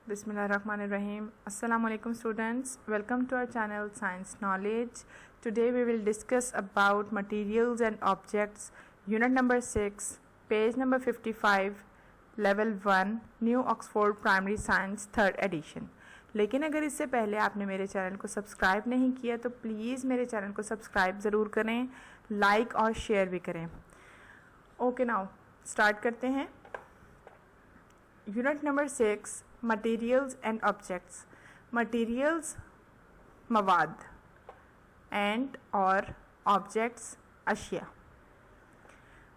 Bismillahirrahmanirrahim. Assalamu alaikum students. Welcome to our channel Science Knowledge. Today we will discuss about materials and objects, unit number 6, page number 55, level 1, New Oxford Primary Science 3rd edition. लेकिन अगर इससे पहले आपने मेरे channel को subscribe नहीं किया तो प्लीज़ मेरे चैनल को सब्सक्राइब ज़रूर करें, लाइक और शेयर भी करें. ओके, नाउ स्टार्ट करते हैं. Unit number 6, materials and objects. Materials मवाद एंड और ऑब्जेक्ट्स अशिया.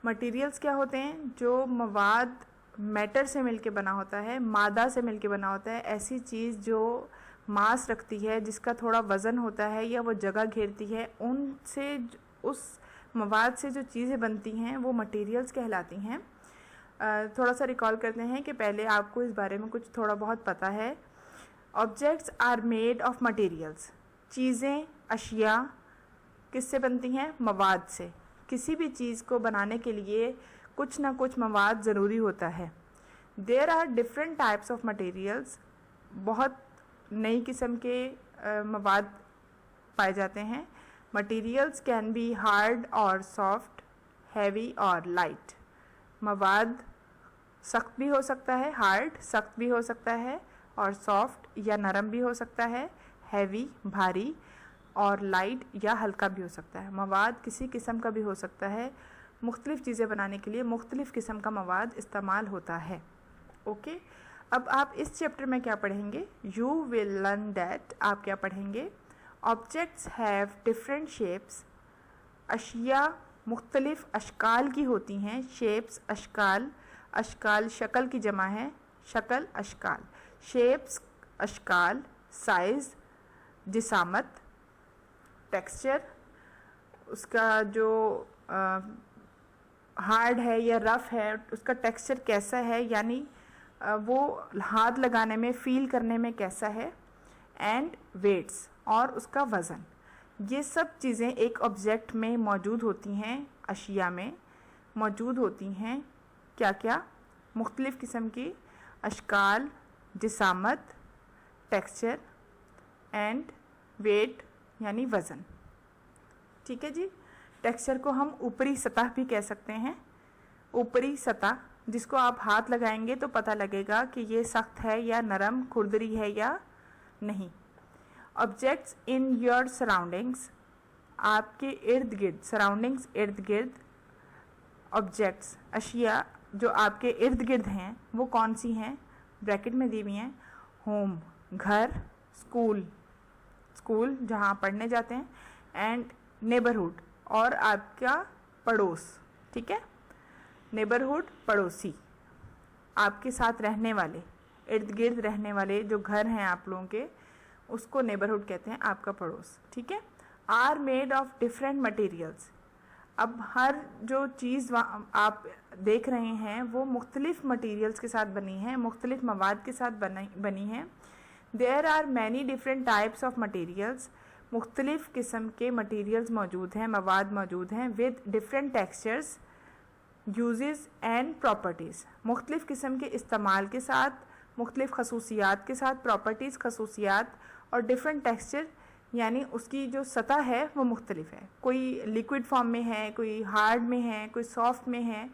मटेरियल्स क्या होते हैं? जो मवाद मैटर से मिलके बना होता है, मादा से मिलके बना होता है, ऐसी चीज़ जो मास रखती है, जिसका थोड़ा वज़न होता है या वो जगह घेरती है, उनसे उस मवाद से जो चीज़ें बनती हैं वो मटेरियल्स कहलाती हैं. थोड़ा सा रिकॉल करते हैं कि पहले आपको इस बारे में कुछ थोड़ा बहुत पता है. Objects are made of materials. चीज़ें, अशिया किससे बनती हैं? मवाद से. किसी भी चीज़ को बनाने के लिए कुछ ना कुछ मवाद ज़रूरी होता है. There are different types of materials. बहुत नई किस्म के मवाद पाए जाते हैं. मटेरियल्स कैन बी हार्ड और सॉफ्ट, हैवी और लाइट. मवाद सख्त भी हो सकता है, हार्ड सख्त भी हो सकता है, और सॉफ्ट या नरम भी हो सकता है, हैवी भारी, और लाइट या हल्का भी हो सकता है. मवाद किसी किस्म का भी हो सकता है. मुख्तलिफ़ चीज़ें बनाने के लिए मुख्तलिफ़ किस्म का मवाद इस्तेमाल होता है. ओके, अब आप इस चैप्टर में क्या पढ़ेंगे? You will learn that. आप क्या पढ़ेंगे? Objects have different shapes. अशिया मुख्तलिफ़ अशकाल की होती हैं. शेप्स अशकाल, अशकाल शक्ल की जमा है, शक्ल अशकाल. शेप्स अशकाल, साइज़, जिसामत, टेक्सचर, उसका जो हार्ड है या रफ़ है उसका टेक्सचर कैसा है, यानी वो हाथ लगाने में, फ़ील करने में कैसा है, एंड वेट्स और उसका वज़न. ये सब चीज़ें एक ऑब्जेक्ट में मौजूद होती हैं, अशिया में मौजूद होती हैं. क्या क्या? मुख्तलिफ़ किस्म की अशकाल, जिसामत, टेक्सचर एंड वेट यानी वज़न. ठीक है जी. टेक्सचर को हम ऊपरी सतह भी कह सकते हैं. ऊपरी सतह जिसको आप हाथ लगाएंगे तो पता लगेगा कि ये सख्त है या नरम, खुरदरी है या नहीं. Objects in your surroundings. आपके इर्द गिर्द, सराउंडिंग्स इर्द गिर्द. ऑब्जेक्ट्स अशिया जो आपके इर्द गिर्द हैं वो कौन सी हैं? ब्रैकेट में दी हुई हैं. होम घर, स्कूल स्कूल जहाँ आप पढ़ने जाते हैं, एंड नेबरहुड और आपका पड़ोस. ठीक है, नेबरहुड पड़ोसी, आपके साथ रहने वाले, इर्द गिर्द रहने वाले जो घर हैं आप लोगों के, उसको नेबरहुड कहते हैं, आपका पड़ोस. ठीक है. Are made of different materials. अब हर जो चीज़ आप देख रहे हैं वो मुख्तलिफ़ मटेरियल्स के साथ बनी है, मुख्तलिफ़ मवाद के साथ बनी है. There are many different types of materials. मुख्तलिफ़ किस्म के मटेरियल्स मौजूद हैं, मवाद मौजूद हैं, with different textures, uses and properties. मुख्तलिफ़ किस्म के इस्तेमाल के साथ, मुख्तलिफ़ खसूसियात के साथ, प्रॉपर्टीज़ खसूसियात, और डिफरेंट टेक्सचर यानी उसकी जो सतह है वो मुख्तलिफ है. कोई लिक्विड फॉर्म में है, कोई हार्ड में है, कोई सॉफ्ट में है.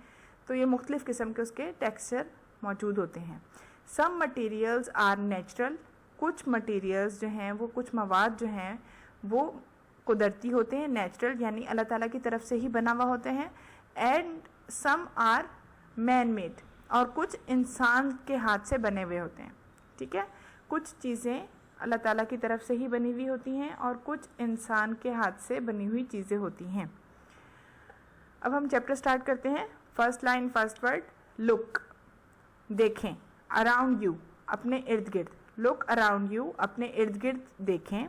तो ये मुख्तलिफ़ किस्म के उसके टेक्सचर मौजूद होते हैं. Some materials are natural. कुछ मटेरियल्स जो हैं वो, कुछ मवाद जो हैं वो कुदरती होते हैं, नेचुरल यानी अल्लाह ताला की तरफ से ही बना हुआ होते हैं. And some are man made. और कुछ इंसान के हाथ से बने हुए होते हैं. ठीक है, कुछ चीज़ें अल्लाह ताला की तरफ से ही बनी हुई होती हैं और कुछ इंसान के हाथ से बनी हुई चीज़ें होती हैं. अब हम चैप्टर स्टार्ट करते हैं. First line, first word, look. देखें. अराउंड यू, अपने इर्द गिर्द. लुक अराउंड यू, अपने इर्द गिर्द देखें.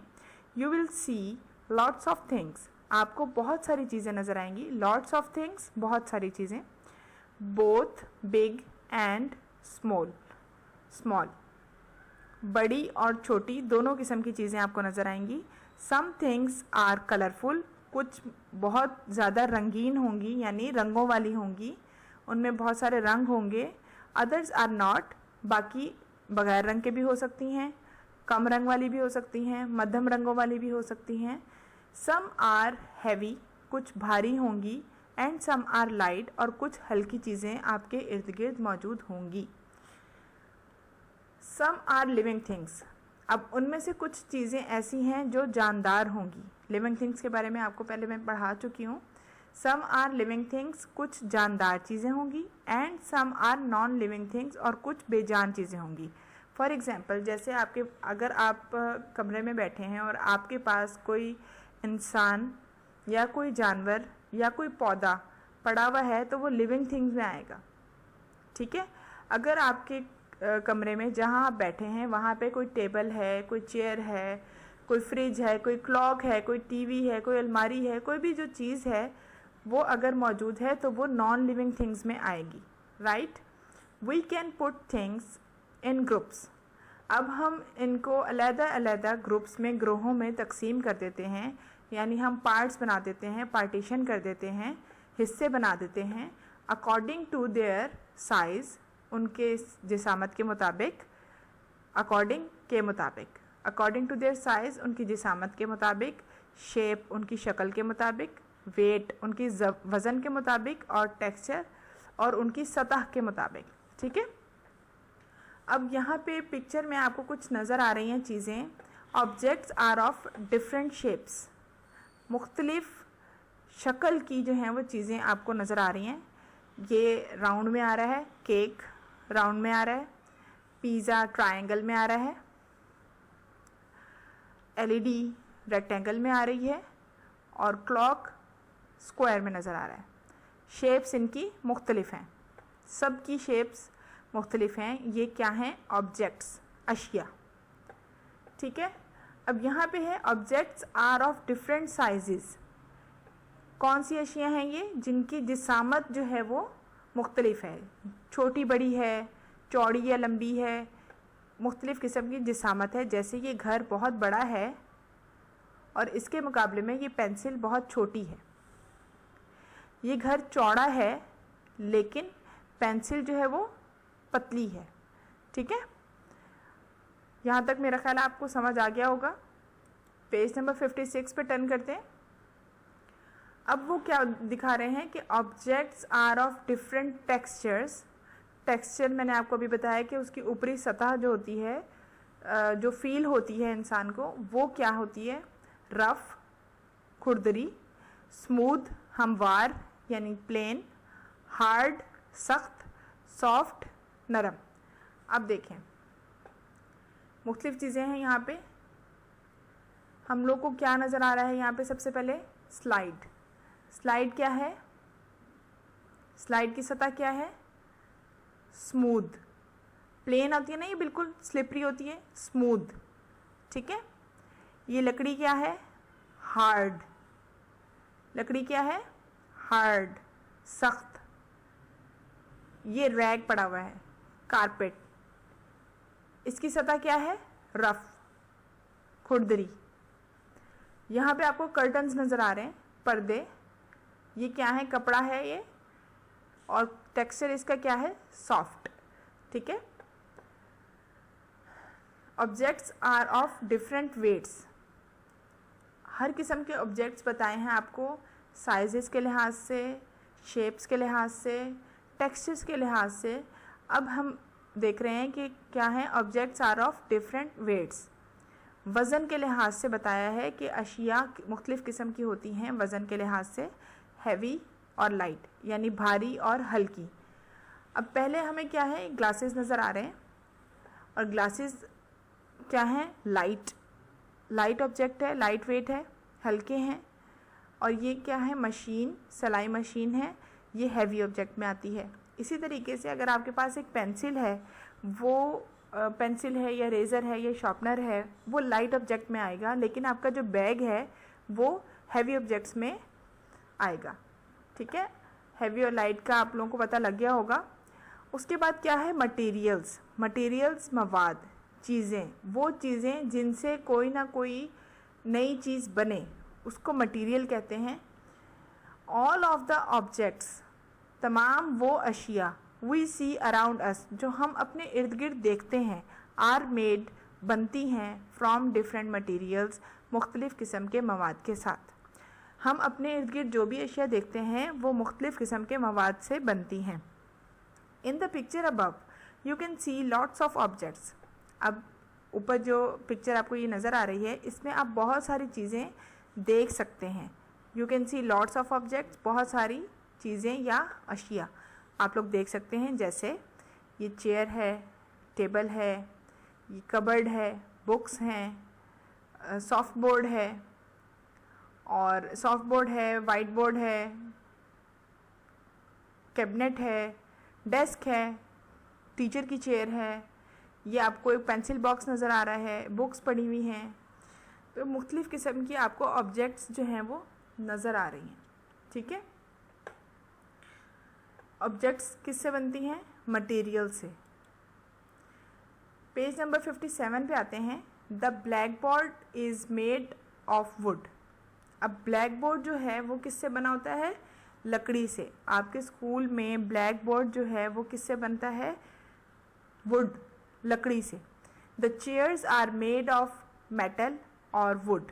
You will see lots of things. आपको बहुत सारी चीज़ें नज़र आएंगी. लॉट्स ऑफ थिंग्स, बहुत सारी चीज़ें. Both big and small. Small बड़ी और छोटी दोनों किस्म की चीज़ें आपको नज़र आएंगी. Some things are colourful. कुछ बहुत ज़्यादा रंगीन होंगी यानी रंगों वाली होंगी, उनमें बहुत सारे रंग होंगे. Others are not. बाकी बगैर रंग के भी हो सकती हैं, कम रंग वाली भी हो सकती हैं, मध्यम रंगों वाली भी हो सकती हैं। सम आर हैवी, कुछ भारी होंगी, एंड सम आर लाइट, और कुछ हल्की चीज़ें आपके इर्द गिर्द मौजूद होंगी। सम आर लिविंग थिंग्स, अब उनमें से कुछ चीज़ें ऐसी हैं जो जानदार होंगी। लिविंग थिंग्स के बारे में आपको पहले मैं पढ़ा चुकी हूँ। सम आर लिविंग थिंग्स, कुछ जानदार चीज़ें होंगी, and some are non living things, और कुछ बेजान चीज़ें होंगी। फॉर एग्ज़ाम्पल, जैसे अगर आप कमरे में बैठे हैं और आपके पास कोई इंसान या कोई जानवर या कोई पौधा पड़ा हुआ है तो वो लिविंग थिंग्स में आएगा, ठीक है। अगर आपके कमरे में जहाँ आप बैठे हैं वहाँ पे कोई टेबल है, कोई चेयर है, कोई फ्रिज है, कोई क्लॉक है, कोई टीवी है, कोई अलमारी है, कोई भी जो चीज़ है वो अगर मौजूद है तो वो नॉन लिविंग थिंग्स में आएगी, right. We can put things in groups, अब हम इनको अलग-अलग ग्रुप्स में, ग्रोहों में तकसीम कर देते हैं, यानी हम पार्ट्स बना देते हैं, पार्टीशन कर देते हैं, हिस्से बना देते हैं, अकॉर्डिंग टू देयर साइज़, उनके जिसामत के मुताबिक, अकॉर्डिंग टू देयर साइज़, उनकी जिसामत के मुताबिक, शेप, उनकी शक्ल के मुताबिक, वेट, उनकी वज़न के मुताबिक, और टेक्सचर, और उनकी सतह के मुताबिक, ठीक है। अब यहाँ पे पिक्चर में आपको कुछ नज़र आ रही हैं चीज़ें। Objects are of different shapes, मुख्तलिफ शक्ल की जो हैं वो चीज़ें आपको नज़र आ रही हैं। ये राउंड में आ रहा है, केक राउंड में आ रहा है, पिज़्ज़ा ट्रायंगल में आ रहा है, एलईडी रेक्टेंगल में आ रही है, और क्लॉक स्क्वायर में नज़र आ रहा है। शेप्स इनकी मुख्तलिफ हैं, सब की शेप्स मुख्तलिफ हैं। ये क्या हैं? ऑब्जेक्ट्स, अशिया, ठीक है। अब यहाँ पे है objects are of different sizes. कौन सी अशिया हैं ये? जिनकी जिसामत जो है वो मुख्तलिफ है, छोटी बड़ी है, चौड़ी या लंबी है, मुख्तलिफ़ किस्म की जिसामत है। जैसे ये घर बहुत बड़ा है और इसके मुकाबले में ये पेंसिल बहुत छोटी है। ये घर चौड़ा है लेकिन पेंसिल जो है वो पतली है, ठीक है। यहाँ तक मेरा ख्याल आपको समझ आ गया होगा। पेज नंबर 56 पे टर्न करते हैं। अब वो क्या दिखा रहे हैं कि objects are of different textures. Texture मैंने आपको अभी बताया कि उसकी ऊपरी सतह जो होती है, जो फील होती है इंसान को, वो क्या होती है? रफ़, खुरदरी, स्मूथ, हमवार यानी प्लेन, हार्ड, सख्त, सॉफ्ट, नरम। अब देखें मुख्तलिफ़ चीज़ें हैं यहाँ पे। हम लोग को क्या नज़र आ रहा है यहाँ पे? सबसे पहले स्लाइड। स्लाइड क्या है? स्लाइड की सतह क्या है? स्मूथ। प्लेन होती है ना, ये बिल्कुल स्लिपरी होती है, स्मूथ, ठीक है। ये लकड़ी क्या है? हार्ड। लकड़ी क्या है? हार्ड, सख्त। ये रैग पड़ा हुआ है, कारपेट। इसकी सतह क्या है? रफ, खुरदरी। यहाँ पे आपको कर्टन्स नज़र आ रहे हैं, पर्दे। ये क्या है? कपड़ा है ये, और टेक्सचर इसका क्या है? सॉफ्ट, ठीक है। Objects are of different weights. हर किस्म के ऑब्जेक्ट्स बताए हैं आपको, साइजेस के लिहाज से, शेप्स के लिहाज से, टेक्सचर्स के लिहाज से। अब हम देख रहे हैं कि क्या है? Objects are of different weights. वज़न के लिहाज से बताया है कि अशिया मुख्तलिफ़ किस्म की होती हैं वज़न के लिहाज से, हैवी और लाइट यानी भारी और हल्की। अब पहले हमें क्या है? ग्लासेस नज़र आ रहे हैं, और ग्लासेस क्या हैं? लाइट। लाइट ऑब्जेक्ट है, लाइट वेट है, हल्के हैं। और ये क्या है? मशीन, सिलाई मशीन है, ये हैवी ऑब्जेक्ट में आती है। इसी तरीके से अगर आपके पास एक पेंसिल है, वो पेंसिल है या रेज़र है या शार्पनर है, वो लाइट ऑब्जेक्ट में आएगा, लेकिन आपका जो बैग है वो हैवी ऑब्जेक्ट्स में आएगा, ठीक है। हैवी और लाइट का आप लोगों को पता लग गया होगा। उसके बाद क्या है? मटेरियल्स। मटेरियल्स मवाद, चीज़ें, वो चीज़ें जिनसे कोई ना कोई नई चीज़ बने, उसको मटेरियल कहते हैं। ऑल ऑफ द ऑब्जेक्ट्स, तमाम वो अशिया, वी सी अराउंड अस, जो हम अपने इर्द गिर्द देखते हैं, आर मेड बनती हैं फ्रॉम डिफरेंट मटेरियल्स, मुख्तलिफ़ किस्म के मवाद के साथ। हम अपने इर्द गिर्द जो भी अशिया देखते हैं वो मुख्तलिफ़ किस्म के मवाद से बनती हैं। In the picture above you can see lots of objects. अब ऊपर जो पिक्चर आपको ये नज़र आ रही है इसमें आप बहुत सारी चीज़ें देख सकते हैं। You can see lots of objects, बहुत सारी चीज़ें या अशिया आप लोग देख सकते हैं, जैसे ये चेयर है, टेबल है, ये कबर्ड है, बुक्स हैं, सॉफ्ट बोर्ड है और सॉफ्ट बोर्ड है, वाइट बोर्ड है, कैबिनेट है, डेस्क है, टीचर की चेयर है, ये आपको एक पेंसिल बॉक्स नज़र आ रहा है, बुक्स पड़ी हुई हैं। तो मुख्तलिफ़ किस्म की आपको ऑब्जेक्ट्स जो हैं वो नज़र आ रही हैं। ठीक है, ऑब्जेक्ट्स किससे बनती हैं? मटेरियल से। पेज नंबर 57 पे आते हैं। The black board is made of would. अब ब्लैक बोर्ड जो है वो किससे बना होता है? लकड़ी से। आपके स्कूल में ब्लैक बोर्ड जो है वो किससे बनता है? वुड, लकड़ी से। The chairs are made of metal और वुड।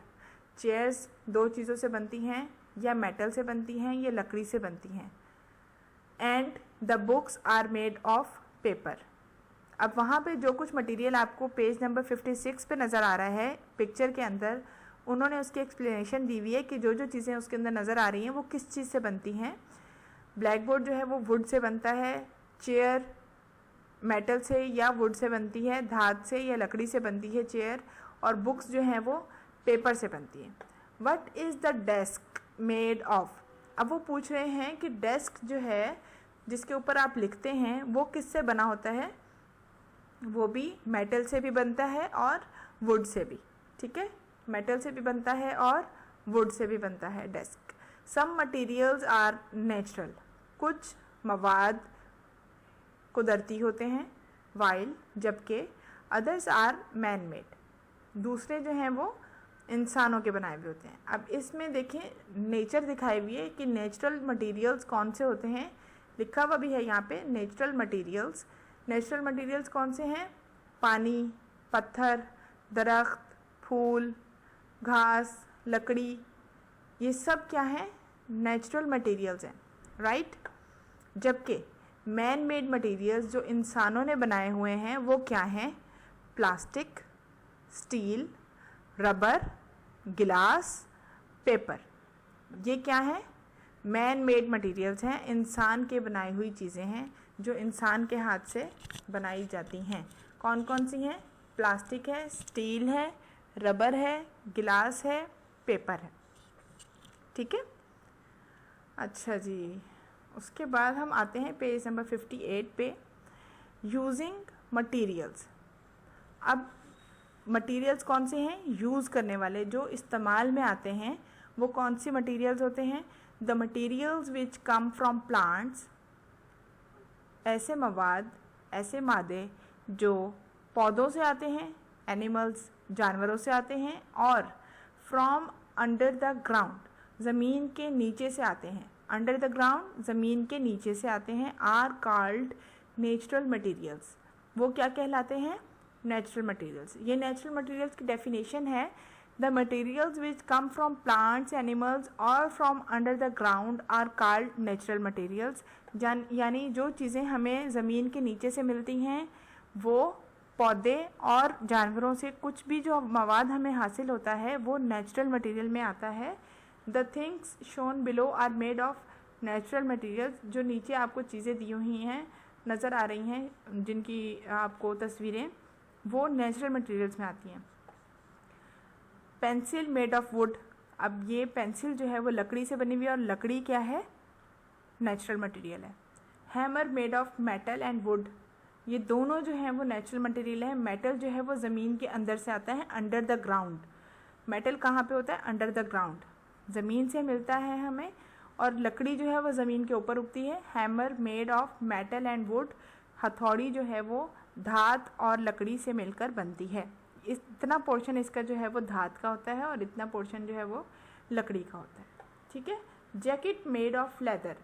चेयर्स दो चीज़ों से बनती हैं, या मेटल से बनती हैं या लकड़ी से बनती हैं। And the books are made of paper. अब वहाँ पे जो कुछ मटेरियल आपको पेज नंबर 56 पे नज़र आ रहा है पिक्चर के अंदर, उन्होंने उसकी एक्सप्लेनेशन दी हुई है कि जो जो चीज़ें उसके अंदर नज़र आ रही हैं वो किस चीज़ से बनती हैं। ब्लैक बोर्ड जो है वो वुड से बनता है, चेयर मेटल से या वुड से बनती है, धात से या लकड़ी से बनती है चेयर, और बुक्स जो हैं वो पेपर से बनती हैं। What is the desk made of? अब वो पूछ रहे हैं कि डेस्क जो है जिसके ऊपर आप लिखते हैं वो किससे बना होता है? वो भी मेटल से भी बनता है और वुड से भी। ठीक है, मेटल से भी बनता है और वुड से भी बनता है desk. Some materials are natural. कुछ मवाद कुदरती होते हैं, वाइल जबकि अदर्स आर मैन मेड। दूसरे जो हैं वो इंसानों के बनाए हुए होते हैं। अब इसमें देखें नेचर दिखाई हुई है कि नेचुरल मटेरियल्स कौन से होते हैं, लिखा हुआ भी है यहाँ पे नेचुरल मटेरियल्स। नेचुरल मटेरियल्स कौन से हैं? पानी, पत्थर, दरख्त, फूल, घास, लकड़ी, ये सब क्या हैं? नेचुरल मटेरियल्स हैं, राइट। जबकि मैन मेड मटेरियल्स जो इंसानों ने बनाए हुए हैं वो क्या हैं? प्लास्टिक, स्टील, रबर, गिलास, पेपर। ये क्या है? मैन मेड मटेरियल्स हैं, इंसान के बनाई हुई चीज़ें हैं जो इंसान के हाथ से बनाई जाती हैं। कौन कौन सी हैं? प्लास्टिक है, स्टील है, रबर है, गिलास है, पेपर है। ठीक है, अच्छा जी। उसके बाद हम आते हैं पेज नंबर 58 पे, यूजिंग मटेरियल्स। अब मटेरियल्स कौन से हैं? यूज़ करने वाले, जो इस्तेमाल में आते हैं वो कौन सी मटेरियल्स होते हैं? The materials which come from plants. ऐसे मवाद, ऐसे मादे जो पौधों से आते हैं, एनिमल्स जानवरों से आते हैं, और फ्रॉम अंडर द ग्राउंड, ज़मीन के नीचे से आते हैं। अंडर द ग्राउंड, ज़मीन के नीचे से आते हैं, आर कॉल्ड नेचुरल मटेरियल्स। वो क्या कहलाते हैं? Natural materials. ये नेचुरल मटेरियल्स की डेफिनेशन है, the materials which come from plants, animals और from under the ground are called natural materials. यानी जो चीज़ें हमें ज़मीन के नीचे से मिलती हैं, वो पौधे और जानवरों से कुछ भी जो मवाद हमें हासिल होता है वो नेचुरल मटेरियल में आता है। The things shown below are made of natural materials. जो नीचे आपको चीज़ें दी हुई हैं नज़र आ रही हैं, जिनकी आपको तस्वीरें, वो नेचुरल मटेरियल्स में आती हैं। Pencil made of would. अब ये पेंसिल जो है वो लकड़ी से बनी हुई है, और लकड़ी क्या है? नेचुरल मटेरियल है। Hammer made of metal and would. ये दोनों जो हैं वो नेचुरल मटेरियल है। मेटल जो है वो ज़मीन के अंदर से आता है, अंडर द ग्राउंड। मेटल कहाँ पे होता है? अंडर द ग्राउंड, ज़मीन से मिलता है हमें, और लकड़ी जो है वो ज़मीन के ऊपर उगती है। Hammer made of metal and would. हथौड़ी जो है वो धात और लकड़ी से मिलकर बनती है। इतना पोर्शन इसका जो है वो धात का होता है और इतना पोर्शन जो है वो लकड़ी का होता है। ठीक है। Jacket made of leather.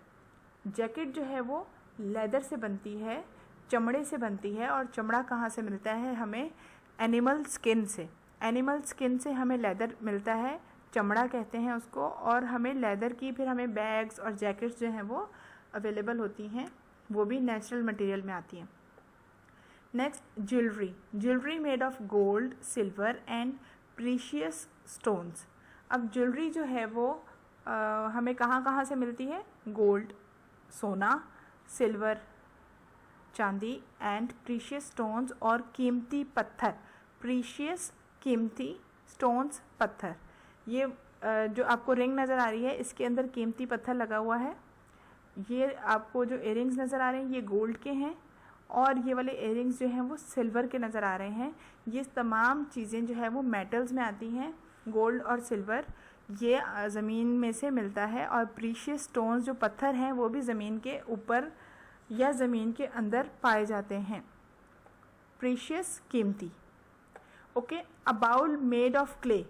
Jacket जो है वो लेदर से बनती है। चमड़े से बनती है। और चमड़ा कहाँ से मिलता है हमें? एनिमल स्किन से। एनिमल स्किन से हमें लेदर मिलता है, चमड़ा कहते हैं उसको। और हमें लेदर की फिर हमें बैग्स और जैकेट्स जो हैं वो अवेलेबल होती हैं, वो भी नेचुरल मटेरियल में आती हैं। Next, jewellery. Jewellery made of gold, silver and precious stones. अब ज्वेलरी जो है वो हमें कहाँ कहाँ से मिलती है? गोल्ड, सोना, सिल्वर, चांदी, एंड प्रीशियस स्टोन्स और कीमती पत्थर। प्रीशियस, कीमती, स्टोन्स, पत्थर। ये जो आपको रिंग नज़र आ रही है इसके अंदर कीमती पत्थर लगा हुआ है। ये आपको जो इयरिंग्स नज़र आ रहे हैं ये गोल्ड के हैं, और ये वाले इयरिंग्स जो हैं वो सिल्वर के नज़र आ रहे हैं। ये तमाम चीज़ें जो है वो मेटल्स में आती हैं। गोल्ड और सिल्वर ये ज़मीन में से मिलता है, और प्रीशियस स्टोन्स जो पत्थर हैं वो भी ज़मीन के ऊपर या ज़मीन के अंदर पाए जाते हैं। प्रीशियस, कीमती। Okay, a bowl made of clay.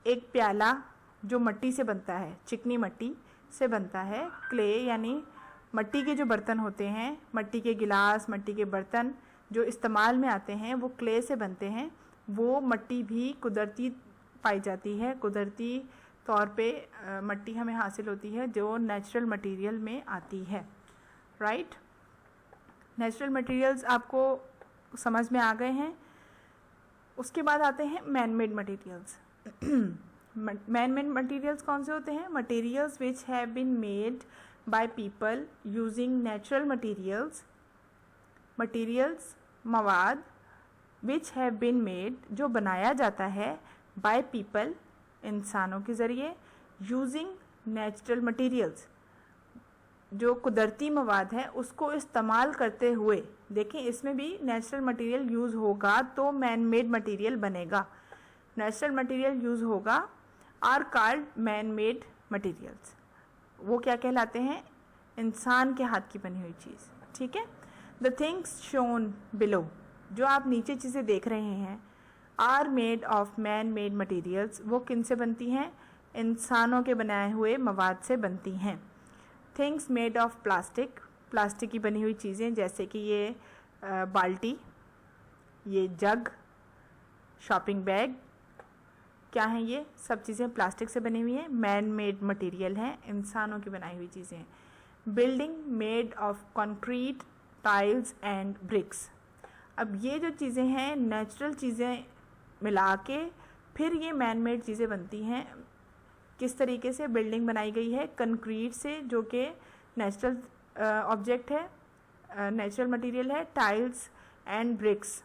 एक प्याला जो मिट्टी से बनता है, चिकनी मिट्टी से बनता है। क्ले यानी मिट्टी के जो बर्तन होते हैं, मिट्टी के गिलास, मिट्टी के बर्तन जो इस्तेमाल में आते हैं वो क्ले से बनते हैं। वो मिट्टी भी कुदरती पाई जाती है, कुदरती तौर पे मिट्टी हमें हासिल होती है जो नेचुरल मटेरियल में आती है। राइट, नेचुरल मटेरियल्स आपको समझ में आ गए हैं। उसके बाद आते हैं man made materials. Man made materials कौन से होते हैं? Materials which have been made by people using natural materials. Materials, मवाद, विच हैव बीन मेड, जो बनाया जाता है, बाय पीपल, इंसानों के ज़रिए, यूजिंग नेचुरल मटेरियल्स, जो कुदरती मवाद है उसको इस्तेमाल करते हुए। देखें, इसमें भी नेचुरल मटेरियल यूज़ होगा तो मैन मेड मटेरियल बनेगा। नेचुरल मटेरियल यूज़ होगा are called man made materials. वो क्या कहलाते हैं? इंसान के हाथ की बनी हुई चीज़। ठीक है। द थिंग्स शोन बिलो, जो आप नीचे चीज़ें देख रहे हैं, are made of man made materials. वो किन से बनती हैं? इंसानों के बनाए हुए मवाद से बनती हैं। Things made of plastic, plastic की बनी हुई चीज़ें, जैसे कि ये बाल्टी, ये जग, शॉपिंग बैग, क्या हैं ये सब चीज़ें प्लास्टिक से बनी हुई हैं, मैन मेड मटेरियल हैं, इंसानों की बनाई हुई चीज़ें हैं। Building made of concrete, tiles and bricks. अब ये जो चीज़ें हैं नेचुरल चीज़ें मिला के फिर ये मैन मेड चीज़ें बनती हैं। किस तरीके से बिल्डिंग बनाई गई है? कंक्रीट से, जो कि नेचुरल ऑब्जेक्ट है, नेचुरल मटेरियल है। टाइल्स एंड ब्रिक्स,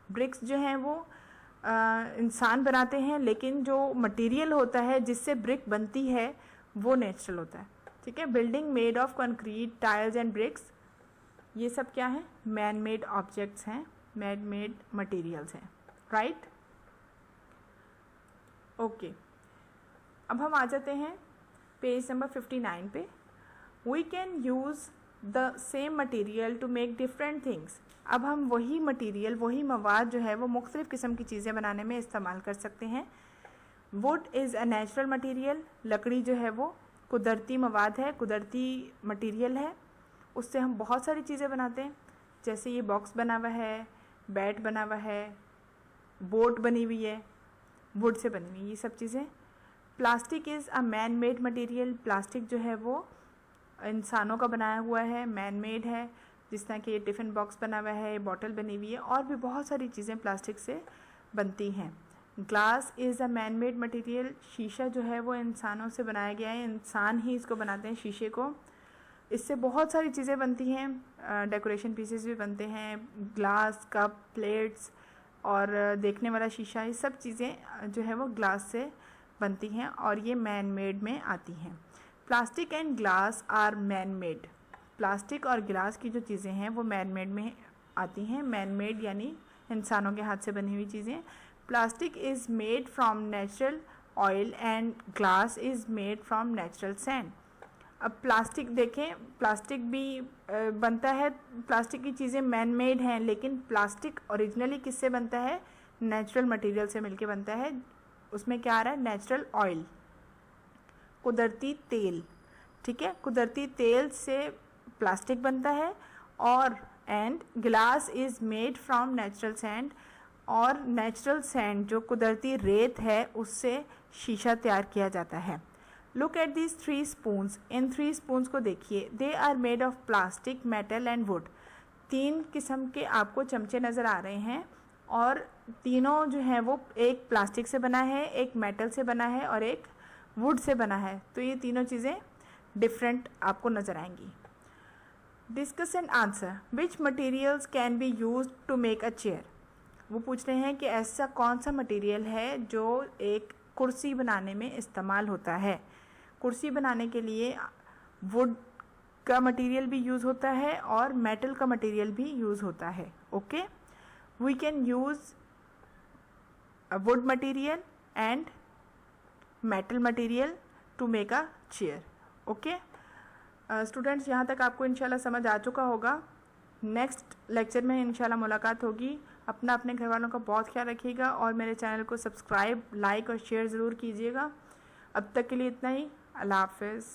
ब्रिक्स जो हैं वो इंसान बनाते हैं, लेकिन जो मटेरियल होता है जिससे ब्रिक बनती है वो नेचुरल होता है। ठीक है। Building made of concrete, tiles and bricks, ये सब क्या है? मैन मेड ऑब्जेक्ट्स हैं, मैन मेड मटेरियल्स हैं। Right, okay. अब हम आ जाते हैं पेज नंबर 59 पे। We can use the same material to make different things. अब हम वही मटेरियल, वही मवाद जो है वो मुख्तलिफ़ किस्म की चीज़ें बनाने में इस्तेमाल कर सकते हैं। Would is a natural material, लकड़ी जो है वो कुदरती मवाद है, कुदरती मटेरियल है। उससे हम बहुत सारी चीज़ें बनाते हैं, जैसे ये बॉक्स बना हुआ है, बैट बना हुआ है, बोट बनी हुई है, वुड से बनी हुई, ये सब चीज़ें। Plastic is a man made material, plastic जो है वो इंसानों का बनाया हुआ है, मैन मेड है। जिस तरह कि ये टिफ़िन बॉक्स बना हुआ है, बॉटल बनी हुई है, और भी बहुत सारी चीज़ें प्लास्टिक से बनती हैं। Glass is a man made material, शीशा जो है वो इंसानों से बनाया गया है, इंसान ही इसको बनाते हैं शीशे को। इससे बहुत सारी चीज़ें बनती हैं, डेकोरेशन पीसेस भी बनते हैं, ग्लास, कप, प्लेट्स और देखने वाला शीशा, ये सब चीज़ें जो है वो ग्लास से बनती हैं और ये मैन मेड में आती हैं। Plastic and glass are man made, plastic और गिलास की जो चीज़ें हैं वो मैन मेड में आती हैं। मैन मेड यानी इंसानों के हाथ से बनी हुई चीज़ें। Plastic is made from natural oil and glass is made from natural sand. अब प्लास्टिक देखें, प्लास्टिक भी बनता है, प्लास्टिक की चीज़ें मैन मेड हैं, लेकिन प्लास्टिक ओरिजिनली किससे बनता है? नेचुरल मटेरियल से मिलके बनता है। उसमें क्या आ रहा है? नेचुरल ऑयल, कुदरती तेल। ठीक है, कुदरती तेल से प्लास्टिक बनता है और and glass is made from natural sand, और नेचुरल सैंड जो कुदरती रेत है उससे शीशा तैयार किया जाता है। लुक एट दीज 3 स्पून्स, इन 3 स्पून्स को देखिए, they are made of plastic, metal and wood. 3 किस्म के आपको चमचे नज़र आ रहे हैं और तीनों जो हैं वो एक प्लास्टिक से बना है, एक मेटल से बना है और एक वुड से बना है। तो ये तीनों चीज़ें डिफरेंट आपको नज़र आएंगी। Discuss and answer, which materials can be used to make a chair. वो पूछ रहे हैं कि ऐसा कौन सा मटेरियल है जो एक कुर्सी बनाने में इस्तेमाल होता है। कुर्सी बनाने के लिए वुड का मटेरियल भी यूज़ होता है और मेटल का मटेरियल भी यूज़ होता है। Okay, we can use wood material and metal material to make a chair. Okay students, यहाँ तक आपको इंशाल्लाह समझ आ चुका होगा। नेक्स्ट लेक्चर में इंशाल्लाह मुलाकात होगी। अपना अपने घर वालों का बहुत ख्याल रखिएगा और मेरे चैनल को सब्सक्राइब, लाइक और शेयर ज़रूर कीजिएगा। अब तक के लिए इतना ही। अल्लाह हाफ़िज़।